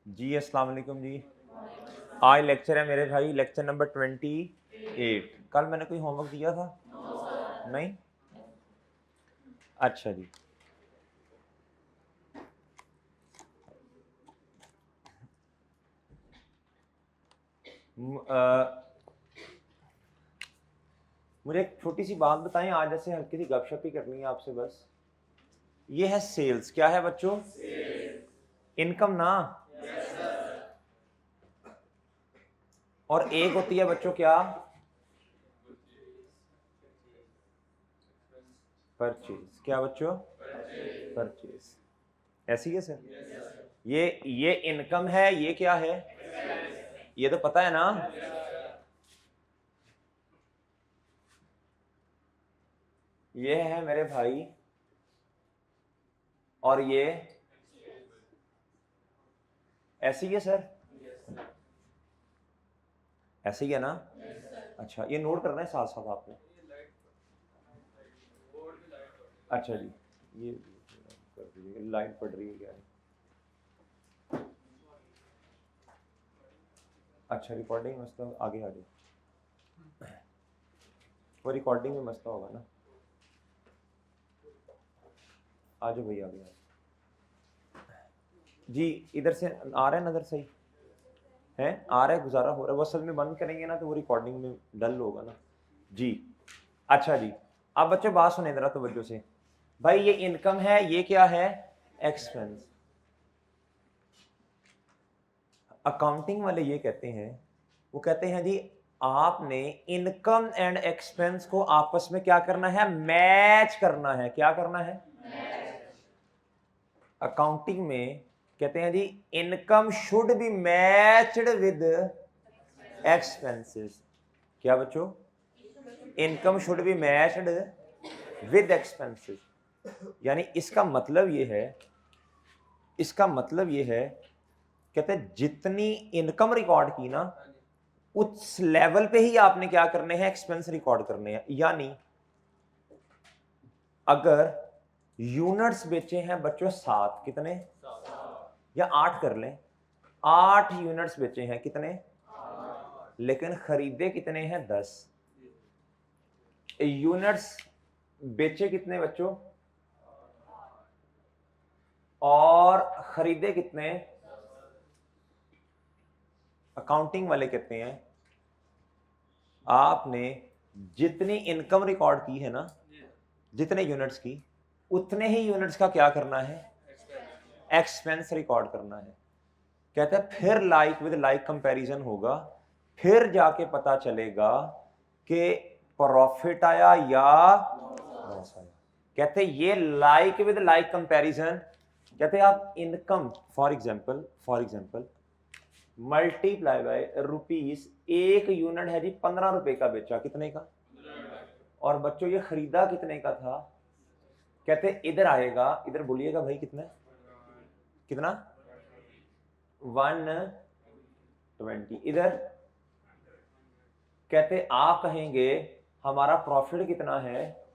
जी अस्सलाम वालेकुम जी। आज लेक्चर है मेरे भाई, लेक्चर नंबर 28। कल मैंने कोई होमवर्क दिया था? नहीं। अच्छा जी। मुझे एक छोटी सी बात बताएं, आज ऐसे हल्की सी गपशप ही करनी है आपसे बस। ये है सेल्स। क्या है बच्चों? इनकम ना। और एक होती है बच्चों क्या? परचेज। क्या बच्चों? परचेज। ऐसी है सर? ये इनकम है, ये क्या है? ये तो पता है ना? ये है मेरे भाई, और ये ऐसे ही है सर? ऐसे ही है ना? अच्छा, ये नोट करना है साथ साथ आपको। अच्छा जी, ये कर दीजिए। लाइन पड़ रही है क्या है? अच्छा, रिकॉर्डिंग मसला आगे आ जाए। वो रिकॉर्डिंग में मसला होगा ना। आ जाओ भैया, आगे जी। इधर से आ रहा है नजर सही है? आ रहा है, गुजारा हो रहा है। वो असल में बंद करेंगे ना तो वो रिकॉर्डिंग में डल होगा ना जी। अच्छा जी, अब बच्चों बात सुने जरा तवज्जो से। भाई ये इनकम है, ये क्या है? एक्सपेंस। अकाउंटिंग वाले ये कहते हैं, वो कहते हैं जी आपने इनकम एंड एक्सपेंस को आपस में क्या करना है? मैच करना है। क्या करना है? अकाउंटिंग में कहते हैं जी income should be matched with expenses. क्या बच्चों? Income should be matched with expenses. यानी इसका मतलब ये है, इसका मतलब ये है, कहते हैं जितनी इनकम रिकॉर्ड की ना उस लेवल पे ही आपने क्या करने हैं? एक्सपेंस रिकॉर्ड करने हैं। यानी अगर यूनिट्स बेचे हैं बच्चों 7, कितने? या 8 कर लें, 8 यूनिट्स बेचे हैं, कितने? लेकिन खरीदे कितने हैं? 10। यूनिट्स बेचे कितने बच्चों? और खरीदे कितने? अकाउंटिंग वाले कहते हैं आपने जितनी इनकम रिकॉर्ड की है ना, जितने यूनिट्स की, उतने ही यूनिट्स का क्या करना है? एक्सपेंस रिकॉर्ड करना है। कहते हैं फिर लाइक विद लाइक कंपैरिजन होगा, फिर जाके पता चलेगा कि प्रॉफिट आया या लॉस आया। कहते हैं ये लाइक विद लाइक कंपैरिजन, कहते हैं आप income for example multiply by rupees, एक यूनिट है जी 15 रुपए का बेचा, कितने का? और बच्चों ये खरीदा कितने का था? कहते इधर आएगा, इधर बोलिएगा भाई कितना? कितना? 120। इधर कहते आप कहेंगे हमारा प्रॉफिट कितना है?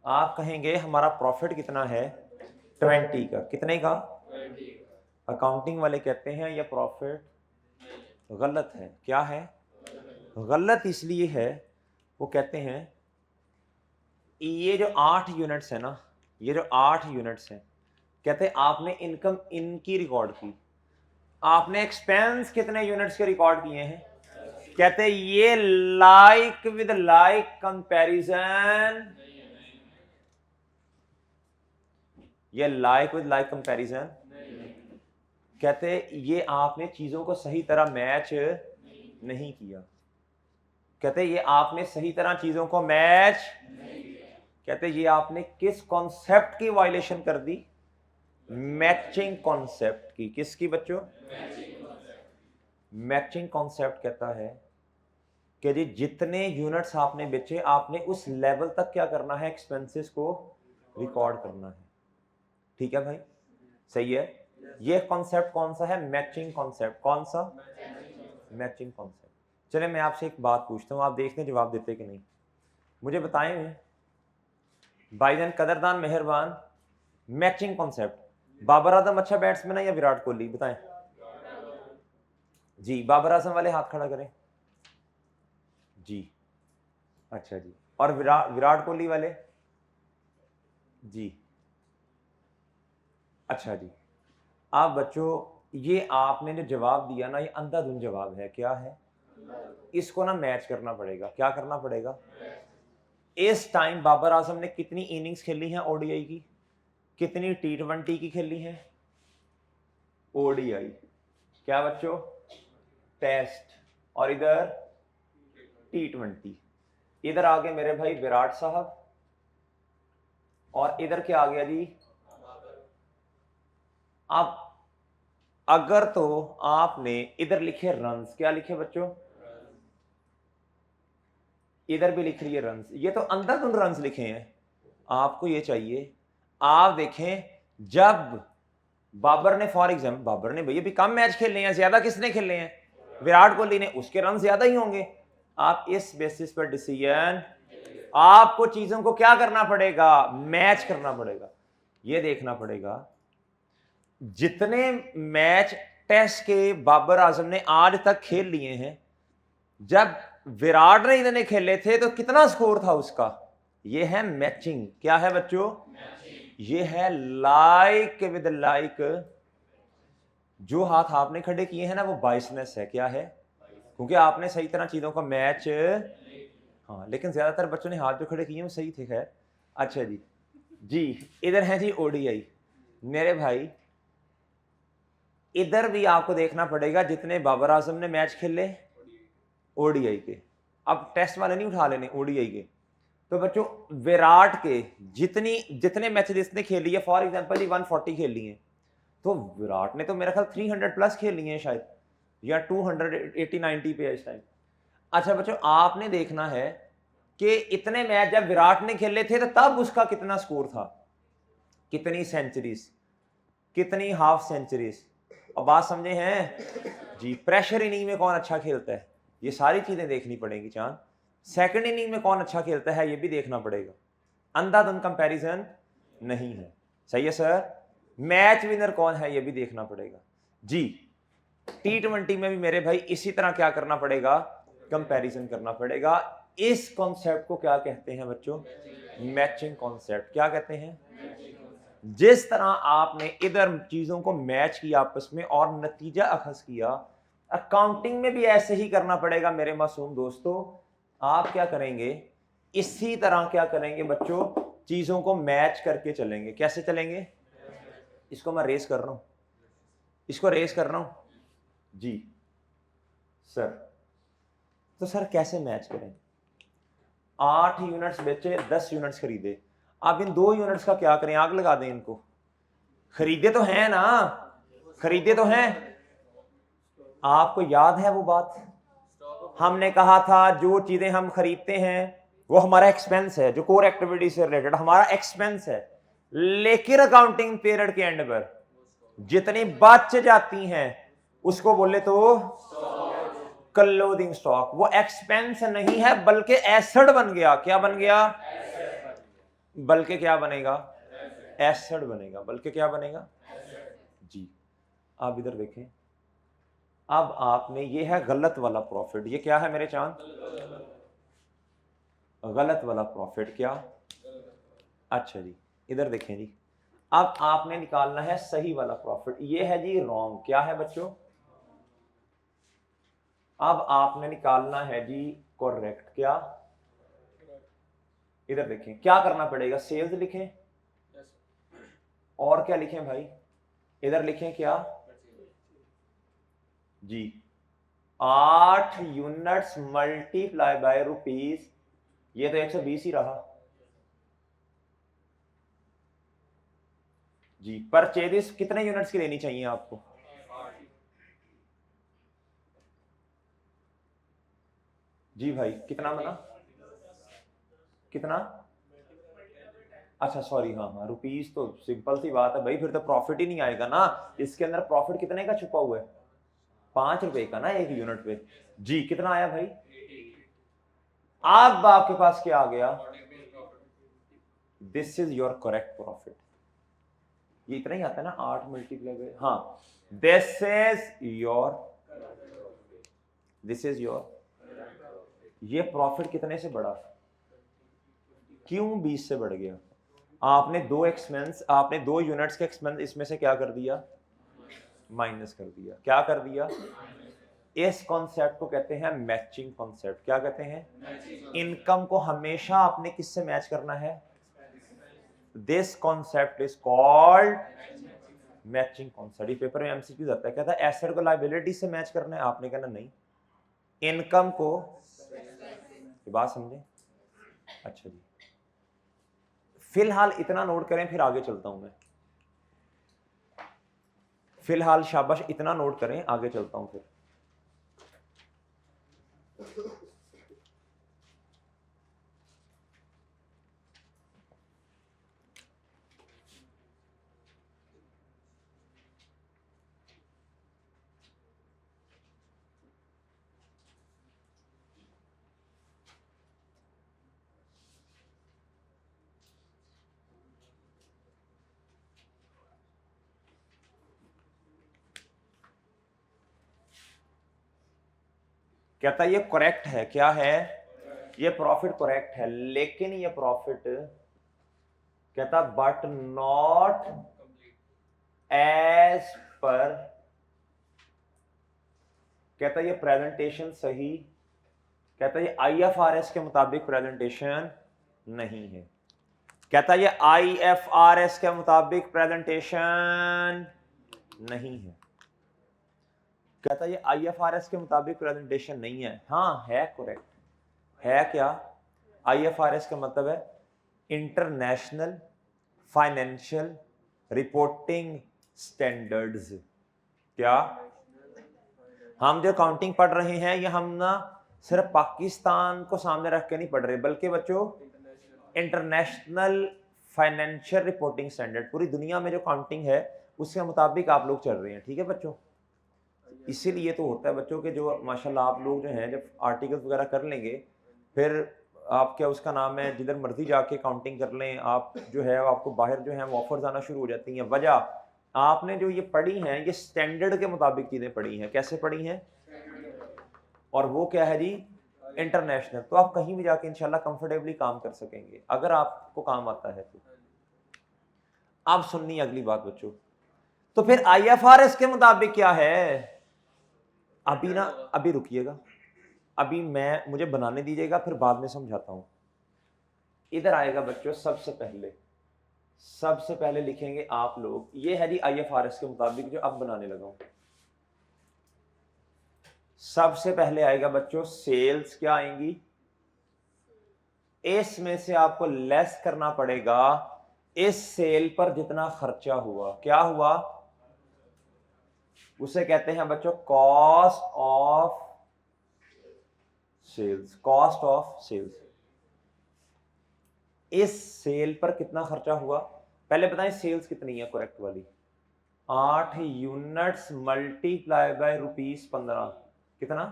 आप कहेंगे हमारा प्रॉफिट कितना है? 20 का। कितने का? अकाउंटिंग वाले कहते हैं यह प्रॉफिट गलत है। क्या है? गलत इसलिए है, वो कहते हैं ये जो 8 यूनिट्स है ना, ये जो 8 यूनिट्स हैं, कहते हैं आपने इनकम इनकी रिकॉर्ड की, आपने एक्सपेंस कितने यूनिट्स के रिकॉर्ड किए हैं? कहते हैं ये लाइक विद लाइक कंपैरिजन, ये लाइक विद लाइक कंपैरिजन, कहते ये आपने चीजों को सही तरह मैच नहीं किया। कहते ये आपने सही तरह चीजों को मैच, कहते ये आपने किस कॉन्सेप्ट की वायलेशन कर दी? मैचिंग कॉन्सेप्ट की। किसकी बच्चों? मैचिंग कॉन्सेप्ट कहता है कि जी जितने यूनिट्स आपने बेचे, आपने उस लेवल तक क्या करना है? एक्सपेंसेस को रिकॉर्ड करना है। ठीक है भाई, सही है। ये कॉन्सेप्ट कौन सा है? Matching concept. कौन सा? Matching concept. चले मैं आपसे एक बात पूछता हूं, आप देखते हैं जवाब देते कि नहीं। मुझे बताएं भाईजान कदरदान मेहरबान, मैचिंग कॉन्सेप्ट बाबर आजम अच्छा बैट्समैन है या विराट कोहली, बताएं जी। बाबर आजम वाले हाथ खड़ा करें जी। अच्छा जी, और विराट कोहली वाले जी। अच्छा जी। आप बच्चों, ये आपने जो जवाब दिया ना, ये अंधाधुंध जवाब है। क्या है? इसको ना मैच करना पड़ेगा। क्या करना पड़ेगा? इस टाइम बाबर आजम ने कितनी इनिंग्स खेली हैं ओडीआई की, कितनी टी20 की खेली हैं? ओडीआई। क्या बच्चों? टेस्ट। और इधर टी20। इधर आ गए मेरे भाई विराट साहब, और इधर क्या आ गया जी? अब अगर तो आपने इधर लिखे रन्स, क्या लिखे बच्चों? इधर भी लिख लिए रन्स, ये तो अंधाधुंध रन्स लिखे हैं। आपको ये चाहिए, आप देखें जब बाबर ने, फॉर एग्जाम्पल बाबर ने भैया भी कम मैच खेले हैं, ज्यादा किसने खेले हैं? विराट कोहली ने, उसके रन ज्यादा ही होंगे। आप इस बेसिस पर डिसीजन, आपको चीजों को क्या करना पड़ेगा? मैच करना पड़ेगा। ये देखना पड़ेगा जितने मैच टेस्ट के बाबर आजम ने आज तक खेल लिए हैं, जब विराट ने इतने खेले थे तो कितना स्कोर था उसका? ये है मैचिंग। क्या है बच्चों? ये है लाइक विद लाइक। जो हाथ आपने खड़े किए हैं ना, वो बाइसनेस है। क्या है? क्योंकि आपने सही तरह चीजों का मैच, हाँ, लेकिन ज्यादातर बच्चों ने हाथ जो खड़े किए वो सही थे। खैर, अच्छा जी। जी, इधर है जी ओडीआई। मेरे भाई इधर भी आपको देखना पड़ेगा जितने बाबर आजम ने मैच खेले ओडीआई के, अब टेस्ट वाले नहीं उठा लेने, ओडीआई के। तो बच्चों विराट के जितने मैच जिसने खेली है, फॉर एग्जांपल 140 खेली है, तो विराट ने तो मेरा ख्याल 300 प्लस खेली है शायद, या 280-90 पे है इस टाइम। अच्छा बच्चों, आपने देखना है कि इतने मैच जब विराट ने खेले थे तो तब उसका कितना स्कोर था, कितनी सेंचुरीज, कितनी हाफ सेंचुरीज। और बात समझे हैं जी? प्रेशर इनिंग में कौन अच्छा खेलता है, ये सारी चीजें देखनी पड़ेगी चांद। सेकंड इनिंग में कौन अच्छा खेलता है, ये भी देखना पड़ेगा। अंधाधुंध कंपैरिजन नहीं है। सही है सर? मैच विनर कौन है, ये भी देखना पड़ेगा जी। टी20 में भी मेरे भाई इसी तरह क्या करना पड़ेगा? कंपैरिजन करना पड़ेगा। इस कॉन्सेप्ट को क्या कहते हैं बच्चों? Matching concept. क्या कहते हैं? जिस तरह आपने इधर चीजों को मैच किया आपस में और नतीजा अखज किया, अकाउंटिंग में भी ऐसे ही करना पड़ेगा मेरे मासूम दोस्तों। आप क्या करेंगे? इसी तरह क्या करेंगे बच्चों? चीजों को मैच करके चलेंगे। कैसे चलेंगे? इसको मैं रेस कर रहा हूं, इसको रेस कर रहा हूं जी सर। तो सर कैसे मैच करें? 8 यूनिट्स बेचे, 10 यूनिट्स खरीदे, अब इन 2 यूनिट्स का क्या करें? आग लगा दें इनको? खरीदे तो हैं ना, खरीदे तो हैं। आपको याद है वो बात, हमने कहा था जो चीजें हम खरीदते हैं वो हमारा एक्सपेंस है, जो कोर एक्टिविटी से रिलेटेड हमारा एक्सपेंस है। लेकिन अकाउंटिंग पीरियड के एंड पर जितनी बच जाती हैं उसको बोले तो क्लोजिंग स्टॉक। वो एक्सपेंस नहीं है बल्कि एसेट बन गया। क्या बन गया? बल्कि क्या बनेगा? एसेट बनेगा। बल्कि क्या बनेगा जी? आप इधर देखें, अब आपने, ये है गलत वाला प्रॉफिट। ये क्या है मेरे चांद? गलत वाला प्रॉफिट। क्या? अच्छा जी, इधर देखें जी, अब आपने निकालना है सही वाला प्रॉफिट। ये है जी रॉन्ग। क्या है बच्चों? अब आपने निकालना है जी करेक्ट। क्या? इधर देखें, क्या करना पड़ेगा? सेल्स लिखें, और क्या लिखें भाई? इधर लिखें क्या जी? 8 यूनिट्स मल्टीप्लाई बाय रुपीज, ये तो 120 ही रहा जी। परचेज कितने यूनिट्स की लेनी चाहिए आपको? जी भाई, कितना बना? कितना? अच्छा सॉरी, हाँ हाँ, रुपीज तो सिंपल सी बात है भाई, फिर तो प्रॉफिट ही नहीं आएगा ना। इसके अंदर प्रॉफिट कितने का छुपा हुआ है? 5 रुपए का ना, 1 यूनिट पे जी। कितना आया भाई? अब आपके पास क्या आ गया? This is your correct profit. ये इतना ही आता है ना 8 मल्टीप्लाई बाय, हाँ दिस इज योर ये प्रॉफिट कितने से बढ़ा, क्यों 20 से बढ़ गया, आपने दो यूनिट्स के एक्सपेंस इसमें से क्या कर दिया, माइनस कर दिया। क्या कर दिया, इस कॉन्सेप्ट को कहते हैं मैचिंग कॉन्सेप्ट। क्या कहते हैं, इनकम को हमेशा आपने किससे मैच करना है, this concept is called matching concept. ये पेपर में एमसीक्यू आता है, कहता है एसेट को लायबिलिटी से मैच करना है, आपने कहना नहीं, इनकम को, ये बात समझे। अच्छा जी, फिलहाल इतना नोट करें, फिर आगे चलता हूं मैं। फिलहाल शाबाश, इतना नोट करें, आगे चलता हूं फिर। कहता ये करेक्ट है, क्या है, ये प्रॉफिट करेक्ट है, लेकिन ये प्रॉफिट कहता बट नॉट एज पर, कहता ये प्रेजेंटेशन सही, कहता ये आईएफआरएस के मुताबिक प्रेजेंटेशन नहीं है, कहता ये आईएफआरएस के मुताबिक प्रेजेंटेशन नहीं है, कहता ये आईएफआरएस के मुताबिक प्रेजेंटेशन नहीं है। हाँ है करेक्ट, है क्या, आईएफआरएस का मतलब है इंटरनेशनल फाइनेंशियल रिपोर्टिंग स्टैंडर्ड्स। क्या, हम जो अकाउंटिंग पढ़ रहे हैं ये हम ना सिर्फ पाकिस्तान को सामने रख के नहीं पढ़ रहे, बल्कि बच्चों इंटरनेशनल फाइनेंशियल रिपोर्टिंग स्टैंडर्ड, पूरी दुनिया में जो अकाउंटिंग है उसके मुताबिक आप लोग चल रहे हैं, ठीक है बच्चों। इसीलिए तो होता है बच्चों के जो माशाल्लाह आप लोग जो हैं जब आर्टिकल्स वगैरह कर लेंगे, फिर आप क्या उसका नाम है, जिधर मर्जी जाके काउंटिंग कर लें आप, जो है आपको बाहर जो है वो ऑफर्स आना शुरू हो जाती हैं। वजह, आपने जो ये पढ़ी हैं ये स्टैंडर्ड के मुताबिक चीज़ें पढ़ी हैं। कैसे पढ़ी हैं, और वो क्या है जी, इंटरनेशनल। तो आप कहीं भी जाके इंशाल्लाह कंफर्टेबली काम कर सकेंगे अगर आपको काम आता है तो। अब सुननी अगली बात बच्चों, तो फिर आईएफआरएस के मुताबिक क्या है, अभी रुकिएगा, अभी मुझे बनाने दीजिएगा, फिर बाद में समझाता हूं। इधर आएगा बच्चों, सबसे पहले लिखेंगे आप लोग, ये है जी आईएफआरएस के मुताबिक जो अब बनाने लगा हूं। सबसे पहले आएगा बच्चों सेल्स, क्या आएंगी, इसमें से आपको लेस करना पड़ेगा इस सेल पर जितना खर्चा हुआ। क्या हुआ, उसे कहते हैं बच्चों cost of sales. Cost of sales, इस सेल पर कितना खर्चा हुआ, पहले बताएं सेल्स कितनी है करेक्ट वाली, 8 यूनिट्स मल्टीप्लाई बाय ₹15, कितना,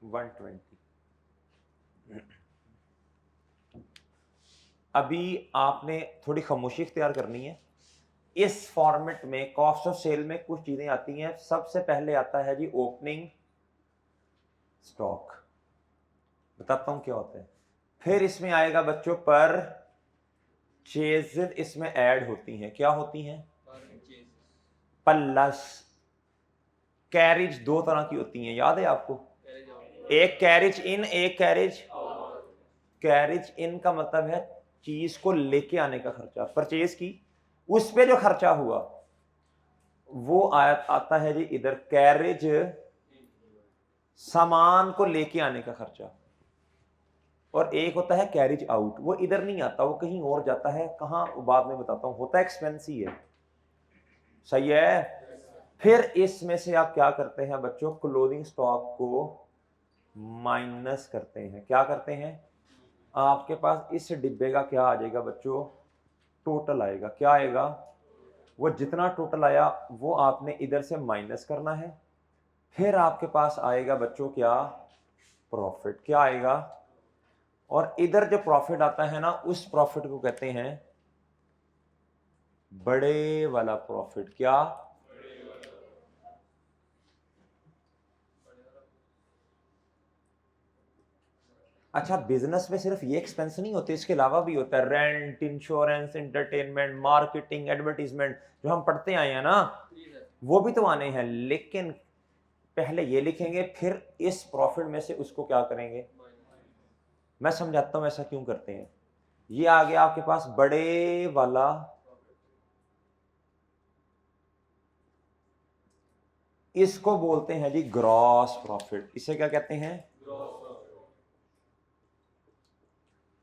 120। अभी आपने थोड़ी खामोशी इख्तियार करनी है। इस फॉर्मेट में कॉस्ट ऑफ सेल में कुछ चीजें आती हैं। सबसे पहले आता है जी ओपनिंग स्टॉक, बताता हूं क्या होता है। फिर इसमें आएगा बच्चों पर चेजेस, इसमें ऐड होती हैं। क्या होती हैं, प्लस कैरिज, दो तरह की होती हैं, याद है आपको, एक कैरिज इन, एक कैरिज इन का मतलब है चीज को लेके आने का खर्चा, परचेज की, उस पे जो खर्चा हुआ वो आता है जी इधर कैरिज, सामान को लेके आने का खर्चा। और एक होता है कैरिज आउट, वो इधर नहीं आता, वो कहीं और जाता है, कहां वो बाद में बताता हूं, होता है एक्सपेंस ही है, सही है। फिर इसमें से आप क्या करते हैं बच्चों, क्लोजिंग स्टॉक को माइनस करते हैं। क्या करते हैं, आपके पास इस डिब्बे का क्या आ जाएगा बच्चों, टोटल आएगा। क्या आएगा, वो जितना टोटल आया वो आपने इधर से माइनस करना है। फिर आपके पास आएगा बच्चों क्या, प्रॉफिट। क्या आएगा, और इधर जो प्रॉफिट आता है ना, उस प्रॉफिट को कहते हैं बड़े वाला प्रॉफिट। क्या? अच्छा, बिजनेस में सिर्फ ये एक्सपेंस नहीं होते, इसके अलावा भी होता है rent, insurance, entertainment, marketing, advertisement, जो हम पढ़ते आए हैं ना, वो भी तो आने हैं। लेकिन पहले ये लिखेंगे, फिर इस प्रॉफिट में से उसको क्या करेंगे। मैं समझाता हूं ऐसा क्यों करते हैं। ये आ गया आपके पास बड़े वाला, इसको बोलते हैं जी ग्रॉस प्रॉफिट। इसे क्या कहते हैं?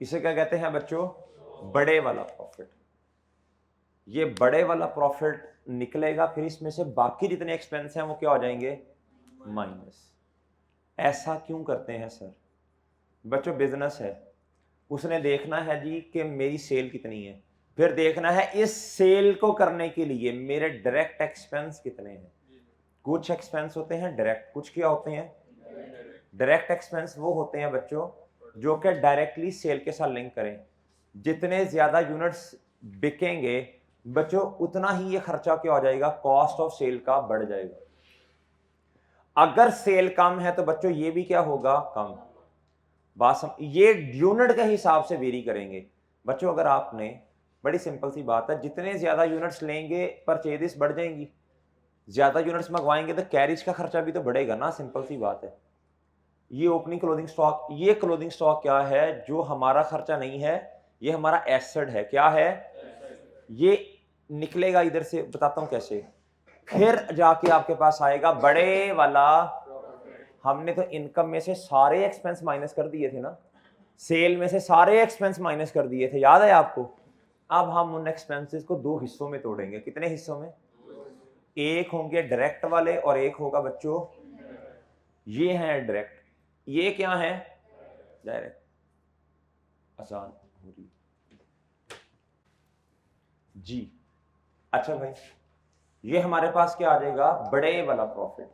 इसे क्या कहते हैं बच्चों? बड़े वाला प्रॉफिट। ये बड़े वाला प्रॉफिट निकलेगा, फिर इसमें से बाकी जितने एक्सपेंस हैं वो क्या हो जाएंगे? माइनस। ऐसा क्यों करते हैं सर? बच्चों बिजनेस है, उसने देखना है जी कि मेरी सेल कितनी है, फिर देखना है इस सेल को करने के लिए मेरे डायरेक्ट एक्सपेंस कितने हैं। कुछ एक्सपेंस होते हैं डायरेक्ट, कुछ क्या होते हैं? डायरेक्ट एक्सपेंस वो होते हैं बच्चों जो कि डायरेक्टली सेल के साथ लिंक करें। जितने ज्यादा यूनिट्स बिकेंगे बच्चों, उतना ही ये खर्चा क्या हो जाएगा? कॉस्ट ऑफ सेल का बढ़ जाएगा। अगर सेल कम है तो बच्चों ये भी क्या होगा? कम। ये यूनिट के हिसाब से वेरी करेंगे बच्चों। अगर आपने, बड़ी सिंपल सी बात है, जितने ज्यादा यूनिट्स लेंगे परचेजेस बढ़ जाएंगी, ज्यादा यूनिट्स मंगवाएंगे तो कैरिज का खर्चा भी तो बढ़ेगा ना, सिंपल सी बात है। ये ओपनिंग क्लोजिंग स्टॉक, ये क्लोजिंग स्टॉक क्या है? जो हमारा खर्चा नहीं है, ये हमारा एसेट है। क्या है? ये निकलेगा इधर से, बताता हूं कैसे। फिर जाके आपके पास आएगा बड़े वाला। हमने तो इनकम में से सारे एक्सपेंस माइनस कर दिए थे ना, सेल में से सारे एक्सपेंस माइनस कर दिए थे, याद है आपको? अब हम उन एक्सपेंसेस को दो हिस्सों में तोड़ेंगे। कितने हिस्सों में? एक होंगे डायरेक्ट वाले और एक होगा बच्चों, ये है डायरेक्ट, ये क्या है? डायरेक्ट। आसान हो रही जी। अच्छा भाई, ये हमारे पास क्या आ जाएगा? बड़े वाला प्रॉफिट।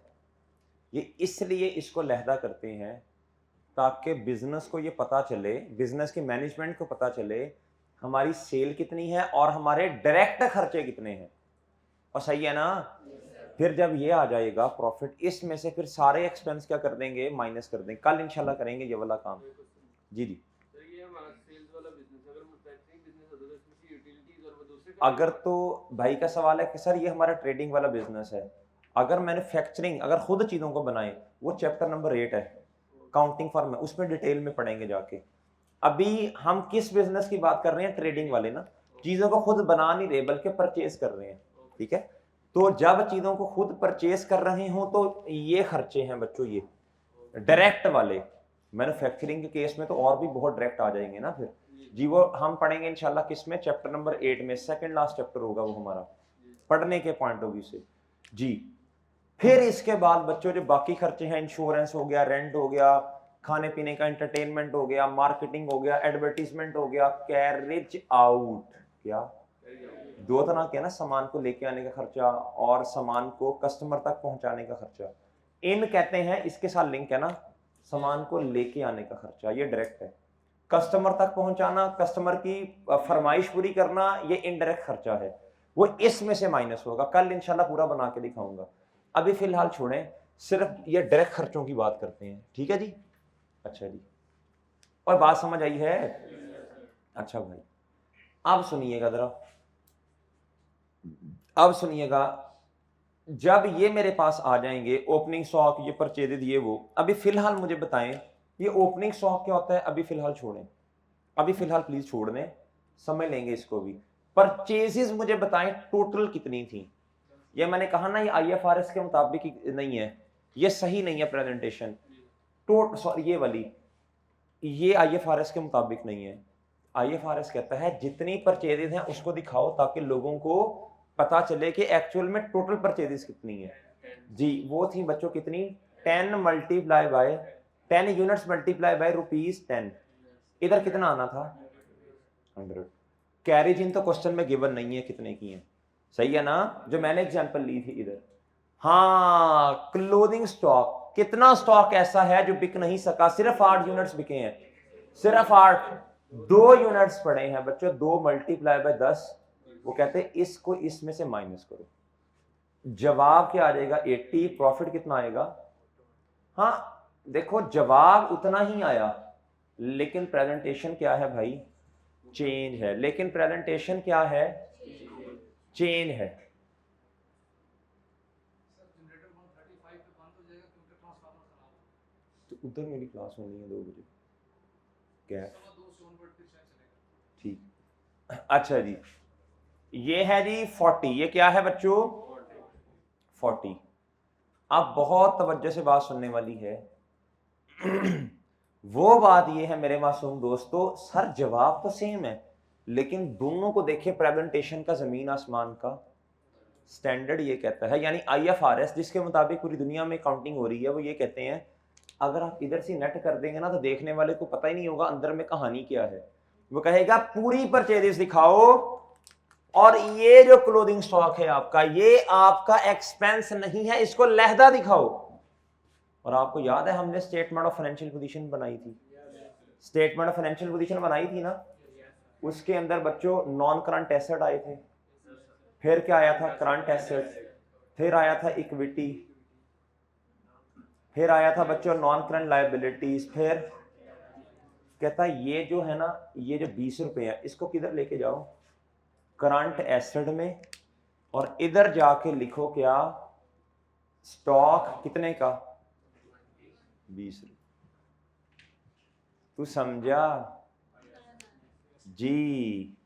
ये इसलिए इसको लहदा करते हैं ताकि बिजनेस को ये पता चले, बिजनेस के मैनेजमेंट को पता चले हमारी सेल कितनी है और हमारे डायरेक्ट खर्चे कितने हैं। और सही है ना? फिर जब ये आ जाएगा प्रॉफिट, इसमें से फिर सारे एक्सपेंस क्या कर देंगे? माइनस कर देंगे। कल इंशाल्लाह करेंगे ये वाला काम। जी जी। अगर तो भाई का सवाल है कि सर ये हमारा ट्रेडिंग वाला बिजनेस है, अगर मैन्युफैक्चरिंग, अगर खुद चीजों को बनाए, वो चैप्टर नंबर 8 है, काउंटिंग फॉर्म है, उसमें डिटेल में पढ़ेंगे जाके। अभी हम किस बिजनेस की बात कर रहे हैं? ट्रेडिंग वाले ना। चीजों को खुद बना नहीं रहे बल्कि परचेज कर रहे हैं, ठीक है? तो जब चीजों को खुद परचेज कर रहे हो तो ये खर्चे हैं बच्चों, ये डायरेक्ट वाले। मैन्युफैक्चरिंग के केस में तो और भी बहुत डायरेक्ट आ जाएंगे ना फिर जी। वो हम पढ़ेंगे इंशाल्लाह किस में? चैप्टर नंबर 8 में, सेकंड लास्ट चैप्टर होगा वो हमारा, पढ़ने के पॉइंट ऑफ व्यू से जी। फिर इसके बाद बच्चों जो बाकी खर्चे हैं, इंश्योरेंस हो गया, रेंट हो गया, खाने पीने का इंटरटेनमेंट हो गया, मार्केटिंग हो गया, एडवर्टीजमेंट हो गया, कैरेज आउट। क्या? दो तरह के ना, सामान को लेके आने का खर्चा और सामान को कस्टमर तक पहुंचाने का खर्चा। इन कहते हैं, इसके साथ लिंक है ना, सामान को लेके आने का खर्चा ये डायरेक्ट है, कस्टमर तक पहुंचाना, कस्टमर की फरमाइश पूरी करना, ये इनडायरेक्ट खर्चा है, वो इसमें से माइनस होगा। कल इंशाल्लाह पूरा बना के दिखाऊंगा। अभी फिलहाल छोड़ें, सिर्फ ये डायरेक्ट खर्चों की बात करते हैं, ठीक है जी? अच्छा जी, और बात समझ आई है? अच्छा भाई, अब सुनिएगा जरा, अब सुनिएगा। जब ये मेरे पास आ जाएंगे ओपनिंग स्टॉक, ये परचेजेज, ये वो, अभी फिलहाल मुझे बताएं ये ओपनिंग स्टॉक क्या होता है? अभी फिलहाल छोड़ें, अभी फिलहाल प्लीज छोड़ दें, समझ लेंगे इसको भी। परचेजेस मुझे बताएं टोटल कितनी थी? ये मैंने कहा ना, ये आईएफआरएस के मुताबिक नहीं है, ये सही नहीं है प्रेजेंटेशन। सॉरी, ये वाली, ये आईएफआरएस के मुताबिक नहीं है। आईएफआरएस कहता है जितनी परचेजेस हैं उसको दिखाओ ताकि लोगों को पता चले कि एक्चुअल में टोटल परचेजेस कितनी है जी। वो थी बच्चों कितनी? 10 multiply by 10 units multiply by ₹10। इधर कितना आना था? 100। कैरेज इन तो क्वेश्चन में गिवन नहीं है कितने की है, सही है ना? जो मैंने एग्जांपल ली थी इधर। हाँ, क्लोथिंग स्टॉक, कितना स्टॉक ऐसा है जो बिक नहीं सका? सिर्फ 8 यूनिट्स बिके हैं, सिर्फ 8, 2 यूनिट्स पड़े हैं बच्चों, 2 मल्टीप्लाई बाय 10, वो कहते हैं इसको इसमें से माइनस करो, जवाब क्या आ जाएगा 80, प्रॉफिट कितना आएगा। हाँ देखो जवाब उतना ही आया, लेकिन प्रेजेंटेशन क्या है भाई, चेंज है। लेकिन प्रेजेंटेशन क्या है, चेंज है। तो उधर मेरी क्लास होनी है 2 बजे, क्या ठीक। अच्छा जी, ये है जी 40, ये क्या है बच्चों 40। अब बहुत तवज्जो से बात सुनने वाली है। वो बात ये है मेरे मासूम दोस्तों, सर जवाब तो सेम है, लेकिन दोनों को देखे प्रेजेंटेशन का जमीन आसमान का। स्टैंडर्ड ये कहता है, यानी IFRS जिसके मुताबिक पूरी दुनिया में काउंटिंग हो रही है, वो ये कहते हैं अगर आप इधर से नेट कर देंगे ना तो देखने वाले को पता ही नहीं होगा अंदर में कहानी क्या है। वो कहेगा पूरी परचेजेस दिखाओ, और ये जो क्लोथिंग स्टॉक है आपका, ये आपका एक्सपेंस नहीं है, इसको लहदा दिखाओ। और आपको याद है हमने स्टेटमेंट ऑफ फाइनेंशियल पोजीशन बनाई थी, स्टेटमेंट ऑफ फाइनेंशियल पोजीशन बनाई थी ना, उसके अंदर बच्चों नॉन करंट एसेट आए थे, फिर क्या आया था करंट एसेट, फिर आया था इक्विटी, फिर आया था बच्चों नॉन करंट लायबिलिटीज, फिर कहता ये जो है ना, ये जो 20 रुपए है इसको किधर लेके जाओ, करंट एसेट में, और इधर जाके लिखो क्या, स्टॉक कितने का 20 रुपए। तू समझा जी,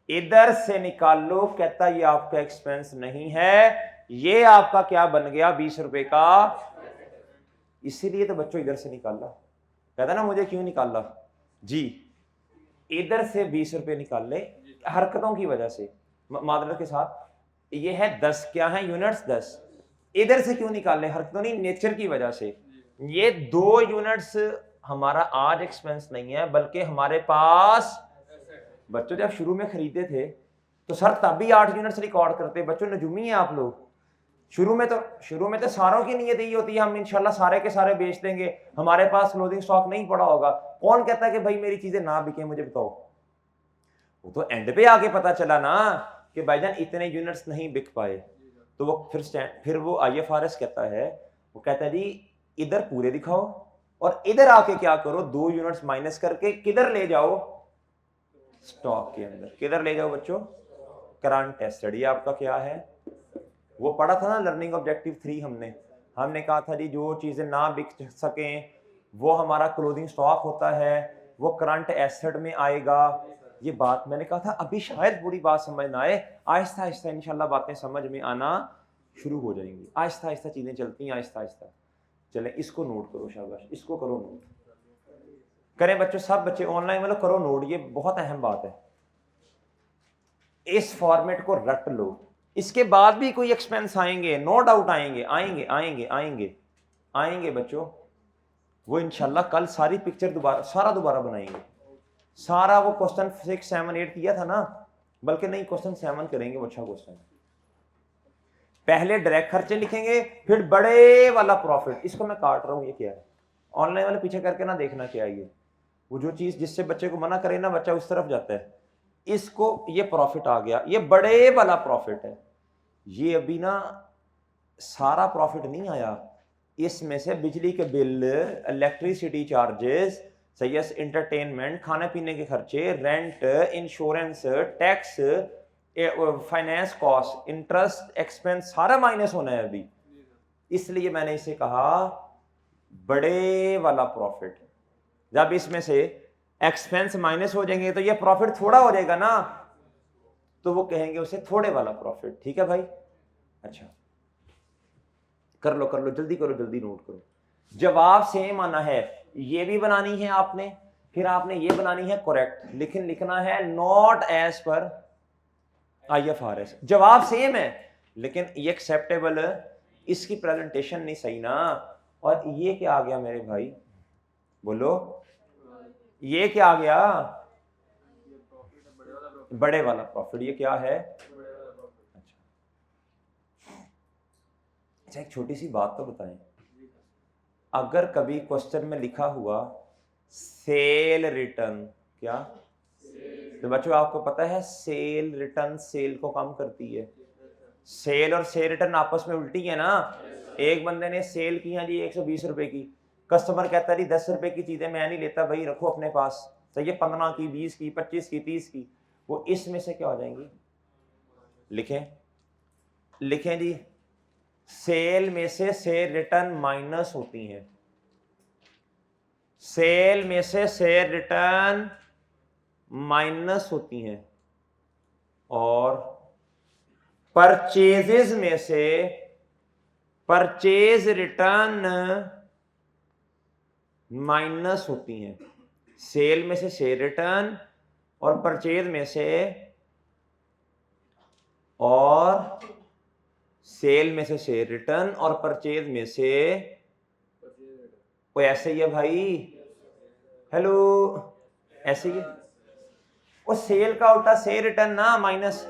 इधर से निकालो, कहता ये आपका एक्सपेंस नहीं है, ये आपका क्या बन गया 20 रुपए का। इसीलिए तो बच्चों इधर से निकाला, कहता ना मुझे क्यों निकाला जी, इधर से 20 रुपए निकाल ले हरकतों की वजह से, मादरत के साथ, ये है 10, क्या है यूनिट्स 10, इधर से क्यों निकाले, हरकतों नहीं नेचर की वजह से। ये 2 यूनिट्स हमारा आज एक्सपेंस नहीं है, बल्कि हमारे पास बच्चों जब शुरू में खरीदे थे तो सर तब भी 8 यूनिट्स रिकॉर्ड करते। बच्चों नजूमी है आप लोग, शुरू में तो सारों की नीयत यही होती है हम इंशाल्लाह सारे के सारे बेच देंगे, हमारे पास क्लोथिंग स्टॉक नहीं पड़ा होगा। कौन कहता है कि भाई मेरी चीजें ना बिके, मुझे बताओ। वो तो एंड पे आके पता चला ना कि भाईजान इतने यूनिट्स नहीं बिक पाए, तो वो फिर वो IFRS कहता है, वो कहता है जी इधर पूरे दिखाओ और इधर आके क्या करो, 2 यूनिट्स माइनस करके किधर ले जाओ, स्टॉक के अंदर। किधर ले जाओ बच्चों, करंट एसेट। ये आपका क्या है, वो पढ़ा था ना लर्निंग ऑब्जेक्टिव 3, हमने कहा था जी जो चीजें ना बिक सकें वो हमारा क्लोथिंग स्टॉक होता है, वो करंट एसेट में आएगा। ये बात मैंने कहा था, अभी शायद पूरी बात समझ ना आए, आहिस्ता आहिस्ता इंशाल्लाह बातें समझ में आना शुरू हो जाएंगी, आहिस्ता आहिस्ता चीजें चलती हैं, आहिस्ता आहिस्ता। चले इसको नोट करो, शाबाश, इसको करो नोट, करें बच्चों, सब बच्चे ऑनलाइन वालों करो नोट, ये बहुत अहम बात है। इस फॉर्मेट को रट लो, इसके बाद भी कोई एक्सपेंस आएंगे, नो डाउट आएंगे आएंगे आएंगे आएंगे आएंगे बच्चों, वो इंशाल्लाह कल सारी पिक्चर दोबारा बनाएंगे, सारा वो क्वेश्चन 6, 7, 8 किया था ना, बल्कि नहीं क्वेश्चन 7 करेंगे, वो अच्छा क्वेश्चन है। पहले डायरेक्ट खर्चे लिखेंगे, फिर बड़े वाला प्रॉफिट। इसको मैं काट रहा हूं, ये क्या है, ऑनलाइन वाले पीछे करके ना देखना क्या है ये, वो जो चीज जिससे बच्चे को मना करे ना, बच्चा उस तरफ जाता है। इसको ये प्रॉफिट आ गया, ये बड़े वाला प्रॉफिट है। ये अभी ना सारा प्रॉफिट नहीं आया, इसमें से बिजली के बिल, इलेक्ट्रिसिटी चार्जेस, सही, इंटरटेनमेंट, खाने पीने के खर्चे, rent, insurance, tax, finance cost, interest expense, सारा माइनस होना है अभी। इसलिए मैंने इसे कहा बड़े वाला प्रॉफिट। जब इसमें से एक्सपेंस माइनस हो जाएंगे तो ये प्रॉफिट थोड़ा हो जाएगा ना, तो वो कहेंगे उसे थोड़े वाला प्रॉफिट। ठीक है भाई, अच्छा कर लो जल्दी करो, जल्दी नोट करो। जवाब सेम आना है, ये भी बनानी है आपने, फिर आपने ये बनानी है करेक्ट, लेकिन लिखना है नॉट एज पर IFRS। जवाब सेम है लेकिन ये एक्सेप्टेबल, इसकी प्रेजेंटेशन नहीं सही ना। और ये क्या आ गया मेरे भाई, बोलो ये क्या आ गया, बड़े वाला प्रॉफिट। ये क्या है, अच्छा एक छोटी सी बात तो बताएं, अगर कभी क्वेश्चन में लिखा हुआ सेल रिटर्न। क्या? तो बच्चों आपको पता है सेल रिटर्न सेल को कम करती है। सेल और सेल रिटर्न आपस में उल्टी है ना। एक बंदे ने सेल की है जी 120 रुपए की, कस्टमर कहता है जी 10 रुपए की चीजें मैं नहीं लेता भाई, रखो अपने पास, चाहिए 15 की, 20 की, 25 की, 30 की, वो इसमें से क्या हो जाएंगी? लिखें, लिखें जी, सेल में से सेल रिटर्न माइनस होती है, सेल में से सेल रिटर्न माइनस होती हैं, और परचेजेस में से परचेज रिटर्न माइनस होती हैं। सेल में से सेल रिटर्न और परचेज में से, और सेल में से सेल रिटर्न और परचेज में से, कोई ऐसे ही है भाई? हेलो, ऐसे ही है। वो सेल का उल्टा सेल रिटर्न ना, माइनस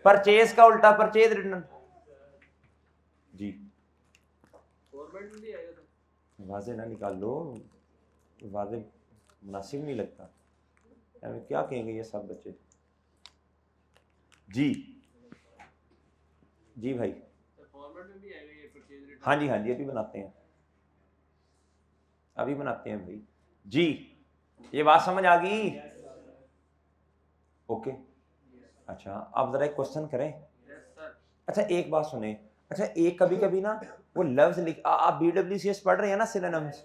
परचेज का उल्टा परचेज रिटर्न। जी वाजे ना निकाल लो, वाजे मुनासिब नहीं लगता, हमें क्या कहेंगे ये सब बच्चे। जी जी भाई, हाँ जी हाँ जी, अभी बनाते हैं, अभी बनाते हैं भाई जी। ये बात समझ आ गई? ओके। अच्छा अब जरा एक क्वेश्चन करें। अच्छा एक बात सुने, अच्छा एक कभी कभी ना वो लफ्ज लिख, आप BWCS पढ़ रहे हैं ना, सिनोनिम्स,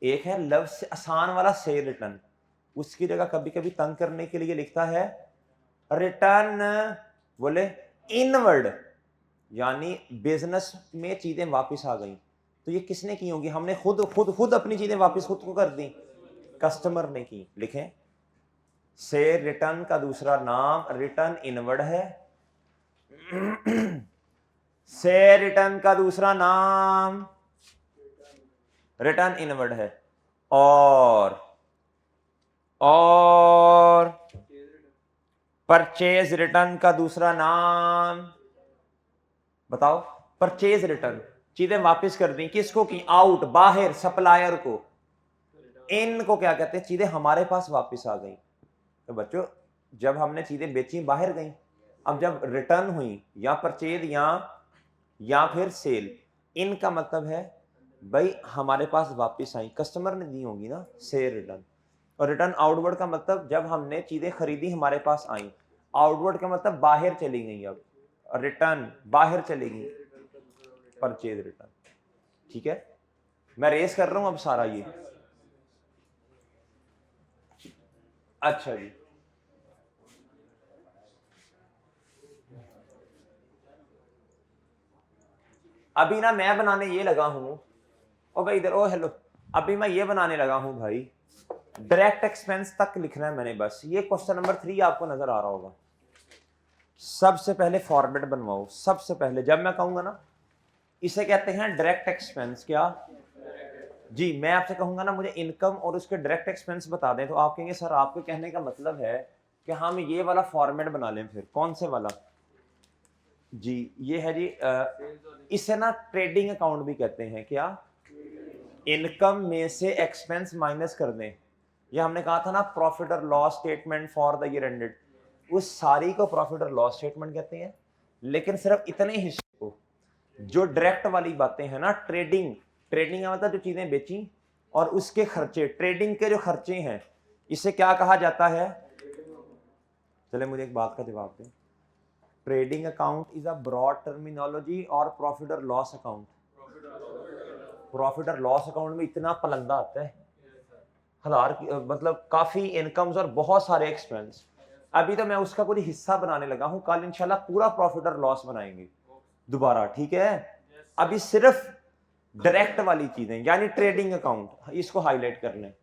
एक है लफ्ज आसान वाला सेल रिटर्न, उसकी जगह कभी कभी तंग करने के लिए लिखता है रिटर्न, बोले इनवर्ड, यानी बिजनेस में चीजें वापस आ गई, तो ये किसने की होंगी? हमने खुद खुद खुद अपनी चीजें वापस खुद को कर दी, कस्टमर ने की। लिखें, सेल रिटर्न का दूसरा नाम रिटर्न इनवर्ड है, सेल रिटर्न का दूसरा नाम रिटर्न इनवर्ड है, और परचेज रिटर्न का दूसरा नाम बताओ? परचेज रिटर्न, चीजें वापस कर दी, किसको की? आउट, बाहर, सप्लायर को। इन को क्या कहते हैं? चीजें हमारे पास वापस आ गई। तो बच्चों जब हमने चीजें बेची बाहर गई, अब जब रिटर्न हुई या परचेज या फिर सेल, इनका मतलब है भाई हमारे पास वापस आई, कस्टमर ने दी होंगी ना, सेल रिटर्न। और रिटर्न आउटवर्ड का मतलब जब हमने चीजें खरीदी हमारे पास आई, आउटवर्ड का मतलब बाहर चली गई, अब रिटर्न बाहर चली गई, परचेज रिटर्न। ठीक है, मैं रेस कर रहा हूं अब सारा ये। अच्छा जी, अभी ना मैं बनाने ये लगा हूं, ओ भाई इधर, ओ हेलो, अभी मैं ये बनाने लगा हूं भाई, डायरेक्ट एक्सपेंस तक लिखना है मैंने बस। ये क्वेश्चन नंबर 3 आपको नजर आ रहा होगा। सबसे पहले फॉर्मेट बनवाओ, सबसे पहले जब मैं कहूंगा ना, इसे कहते हैं डायरेक्ट एक्सपेंस। क्या जी? मैं आपसे कहूंगा ना मुझे इनकम और उसके डायरेक्ट एक्सपेंस बता दें, तो आप कहेंगे सर आपके कहने का मतलब है कि हम ये वाला फॉर्मेट बना लें। फिर कौन से वाला? जी ये है जी, इसे ना ट्रेडिंग अकाउंट भी कहते हैं। क्या? इनकम में से एक्सपेंस माइनस कर दें, ये हमने कहा था ना प्रॉफिट और loss statement for the year ended, उस सारी को प्रॉफिट और लॉस स्टेटमेंट कहते हैं। लेकिन सिर्फ इतने हिस्से को, जो डायरेक्ट वाली बातें हैं ना, ट्रेडिंग, ट्रेडिंग का मतलब जो चीजें बेची और उसके खर्चे, ट्रेडिंग के जो खर्चे हैं, इसे क्या कहा जाता है? चले मुझे एक बात का जवाब दें, trading account is a broad terminology और प्रॉफिट और लॉस अकाउंट? प्रॉफिट और लॉस अकाउंट में इतना पलंदा आता है, हजार मतलब काफी इनकम्स और बहुत सारे एक्सपेंस। अभी तो मैं उसका कोई हिस्सा बनाने लगा हूं, कल इंशाल्लाह पूरा प्रॉफिट और लॉस बनाएंगे दोबारा, ठीक है? अभी सिर्फ डायरेक्ट वाली चीजें यानी ट्रेडिंग अकाउंट, इसको हाईलाइट कर लें।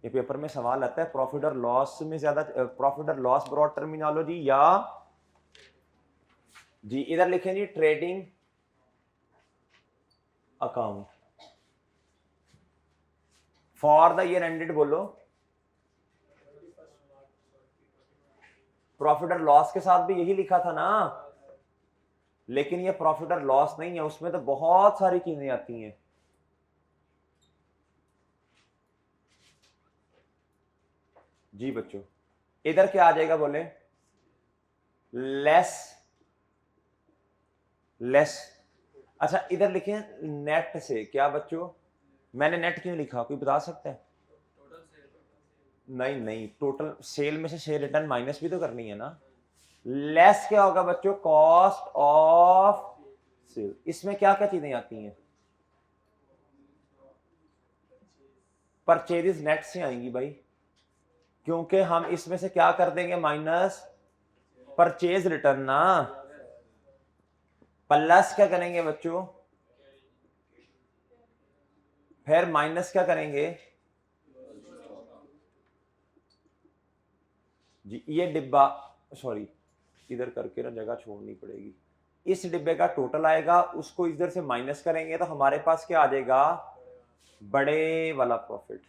ये पेपर में सवाल आता है प्रॉफिट और लॉस में ज्यादा, प्रॉफिट और लॉस ब्रॉड टर्मिनोलॉजी या जी, इधर लिखें जी trading account for the year ended, बोलो। प्रॉफिट और लॉस के साथ भी यही लिखा था ना, लेकिन ये प्रॉफिट और लॉस नहीं है, उसमें तो बहुत सारी चीजें आती हैं। जी बच्चों, इधर क्या आ जाएगा बोले? Less less. अच्छा इधर लिखे नेट से, क्या बच्चों? मैंने नेट क्यों लिखा, कोई बता सकता है? नहीं नहीं, टोटल सेल में से सेल रिटर्न माइनस भी तो करनी है ना। लेस क्या होगा बच्चों? Cost of sale. इसमें क्या क्या चीजें आती हैं? परचेज नेट से आएंगी भाई, क्योंकि हम इसमें से क्या कर देंगे? माइनस परचेज रिटर्न ना। प्लस क्या करेंगे बच्चों? फिर माइनस क्या करेंगे जी? ये डिब्बा, सॉरी इधर करके ना जगह छोड़नी पड़ेगी। इस डिब्बे का टोटल आएगा, उसको इधर से माइनस करेंगे तो हमारे पास क्या आ जाएगा? बड़े वाला प्रॉफिट।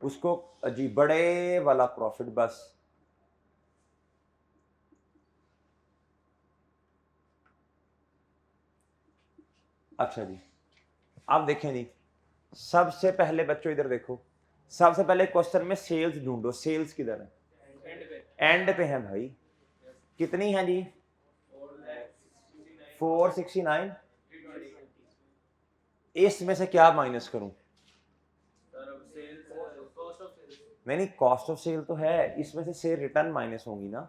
उसको जी बड़े वाला प्रॉफिट, बस। अच्छा जी, आप देखें जी, सबसे पहले बच्चों इधर देखो, सबसे पहले क्वेश्चन में सेल्स ढूंढो। सेल्स किधर है? एंड पे है भाई। कितनी है जी? 469। इसमें से क्या माइनस करूं? नहीं, कॉस्ट ऑफ सेल तो है, इसमें से सेल रिटर्न माइनस होंगी ना।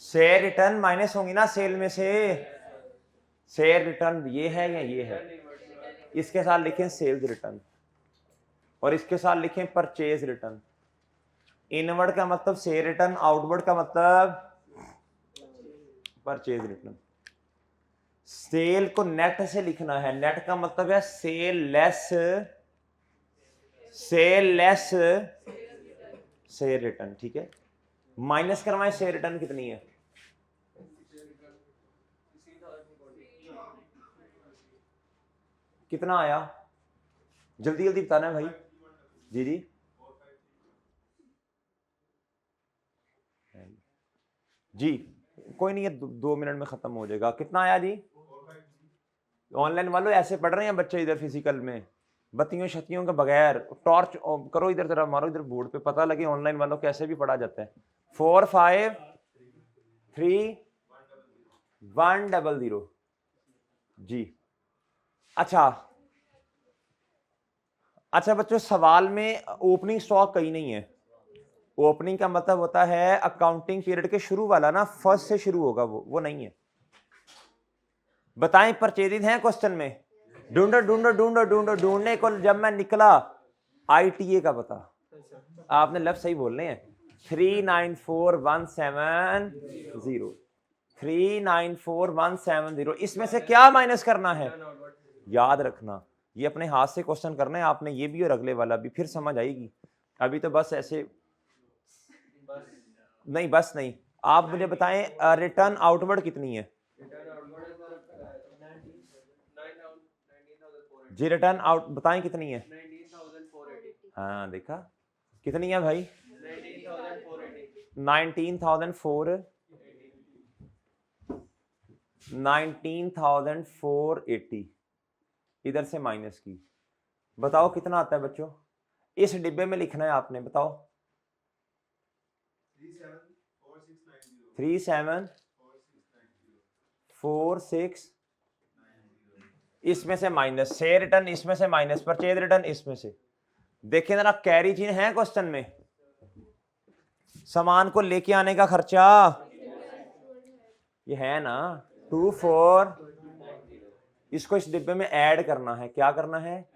सेल रिटर्न माइनस होंगी ना सेल में से। सेल रिटर्न ये है या ये है? इसके साथ लिखें सेल्स रिटर्न और इसके साथ लिखें परचेज रिटर्न। इनवर्ड का मतलब सेल रिटर्न, आउटवर्ड का मतलब परचेज रिटर्न। सेल को नेट से लिखना है, नेट का मतलब है सेल लेस सेल रिटर्न, ठीक है। माइनस करवाएं, सेल रिटर्न कितनी है? कितना आया? जल्दी जल्दी बताना है भाई। जी जी जी, कोई नहीं है, 2 मिनट में खत्म हो जाएगा। कितना आया जी? ऑनलाइन वालों ऐसे पढ़ रहे हैं बच्चे इधर फिजिकल में, बत्तियों शतियों के बगैर। टॉर्च करो इधर, जरा मारो इधर बोर्ड पे, पता लगे ऑनलाइन वालों कैसे भी पढ़ा जाता है। 453100 जी। अच्छा अच्छा बच्चों, सवाल में ओपनिंग स्टॉक कहीं नहीं है। ओपनिंग का मतलब होता है अकाउंटिंग पीरियड के शुरू वाला ना, फर्स्ट से शुरू होगा, वो नहीं है। बताएं परचेजिंग है क्वेश्चन में? ढूंढो ढूंढो ढूंढो ढूंढो, ढूंढने को जब मैं निकला ITA का पता, आपने लफ्ज सही बोलने हैं। 394170, 394170। इसमें से क्या माइनस करना है? याद रखना, ये अपने हाथ से क्वेश्चन करना है आपने, ये भी और अगले वाला भी, फिर समझ आएगी। अभी तो बस ऐसे नहीं, बस नहीं। आप मुझे बताएं रिटर्न आउटवर्ड कितनी है जी? रिटर्न आउट बताएं कितनी है? हाँ देखा, कितनी है भाई? 19,480। इधर से माइनस की, बताओ कितना आता है बच्चों? इस डिब्बे में लिखना है आपने, बताओ। 3746। इसमें से माइनस से रिटर्न, इसमें से माइनस परचेज रिटर्न, इसमें से। देखिए जरा, कैरी चीज है क्वेश्चन में, सामान को लेके आने का खर्चा, ये है ना 24। इसको इस डिब्बे में ऐड करना है। क्या करना है?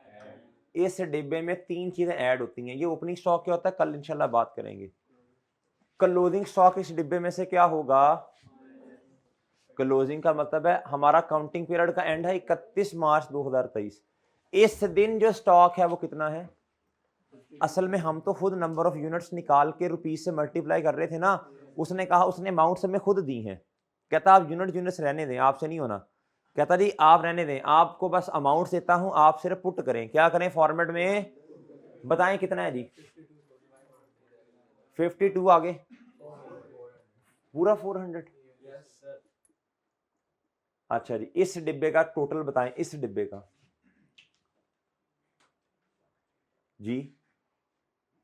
इस डिब्बे में 3 चीजें ऐड होती हैं। ये ओपनिंग स्टॉक क्या होता है, कल इंशाल्लाह बात करेंगे। क्लोजिंग स्टॉक इस डिब्बे में से क्या होगा? क्लोजिंग का मतलब है हमारा काउंटिंग पीरियड का एंड है 31 मार्च 2023। इस दिन जो स्टॉक है वो कितना है? असल में हम तो खुद नंबर ऑफ यूनिट्स निकाल के रुपीज से मल्टीप्लाई कर रहे थे ना। उसने कहा, उसने अमाउंट्स हमें खुद दी हैं। कहता आप यूनिट्स रहने दें, आपसे नहीं होना। कहता जी आप रहने दें, आपको बस अमाउंट देता हूं, आप सिर्फ पुट करें। क्या करें फॉर्मेट में? बताएं कितना है जी? 52 आगे पूरा 400। अच्छा जी, इस डिब्बे का टोटल बताएं, इस डिब्बे का जी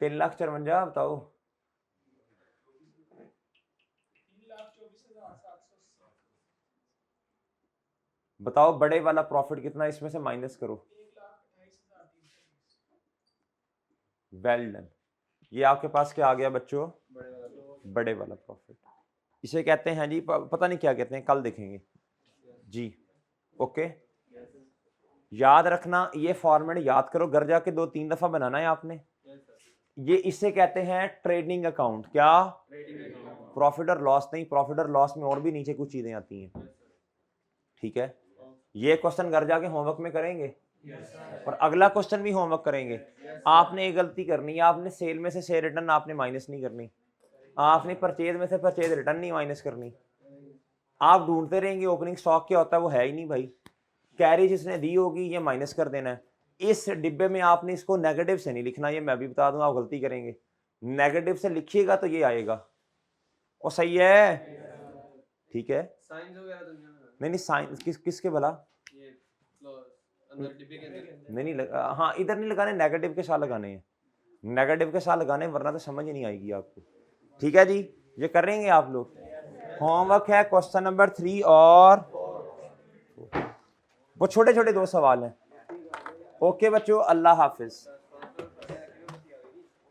3,54,000 बताओ। 3,24,780। बताओ बड़े वाला प्रॉफिट कितना, इसमें से माइनस करो। 1,28,320। Well done. ये आपके पास क्या आ गया बच्चों, बड़े वाला प्रॉफिट। इसे कहते हैं जी पता नहीं क्या कहते हैं, कल देखेंगे जी। ओके याद रखना, ये फॉर्मेट याद करो, घर जाके 2-3 दफा बनाना है आपने। ये इसे कहते हैं ट्रेडिंग अकाउंट। क्या? प्रॉफिट और लॉस नहीं, प्रॉफिट और लॉस में और भी नीचे कुछ चीजें आती हैं। ठीक है, ये क्वेश्चन घर जाके होमवर्क में करेंगे और अगला क्वेश्चन भी होमवर्क करेंगे। आपने एक गलती करनी है, आपने सेल में से सेल रिटर्न आपने माइनस नहीं करनी, आपने परचेज में से परचेज रिटर्न नहीं माइनस करनी। आप ढूंढते रहेंगे ओपनिंग स्टॉक क्या होता है, वो है ही नहीं भाई। कैरी जिसने दी होगी ये माइनस कर देना है। इस डिब्बे में आपने इसको नेगेटिव से नहीं लिखना, ये मैं भी बता दूंगा, आप गलती करेंगे। नेगेटिव से लिखिएगा तो ये आएगा। और सही है, ठीक है। साइंस वगैरह तो नहीं नहीं साइंस किसके भला, ये अंदर डिब्बे के अंदर नहीं हाँ इधर नहीं लगाने, नेगेटिव के साथ लगाने हैं, नेगेटिव के साथ लगाने, वरना तो समझ ही नहीं आएगी आपको। ठीक है जी, ये करेंगे आप लोग। होमवर्क है क्वेश्चन नंबर 3 और वो छोटे छोटे 2 सवाल हैं। ओके बच्चों, अल्लाह हाफिज।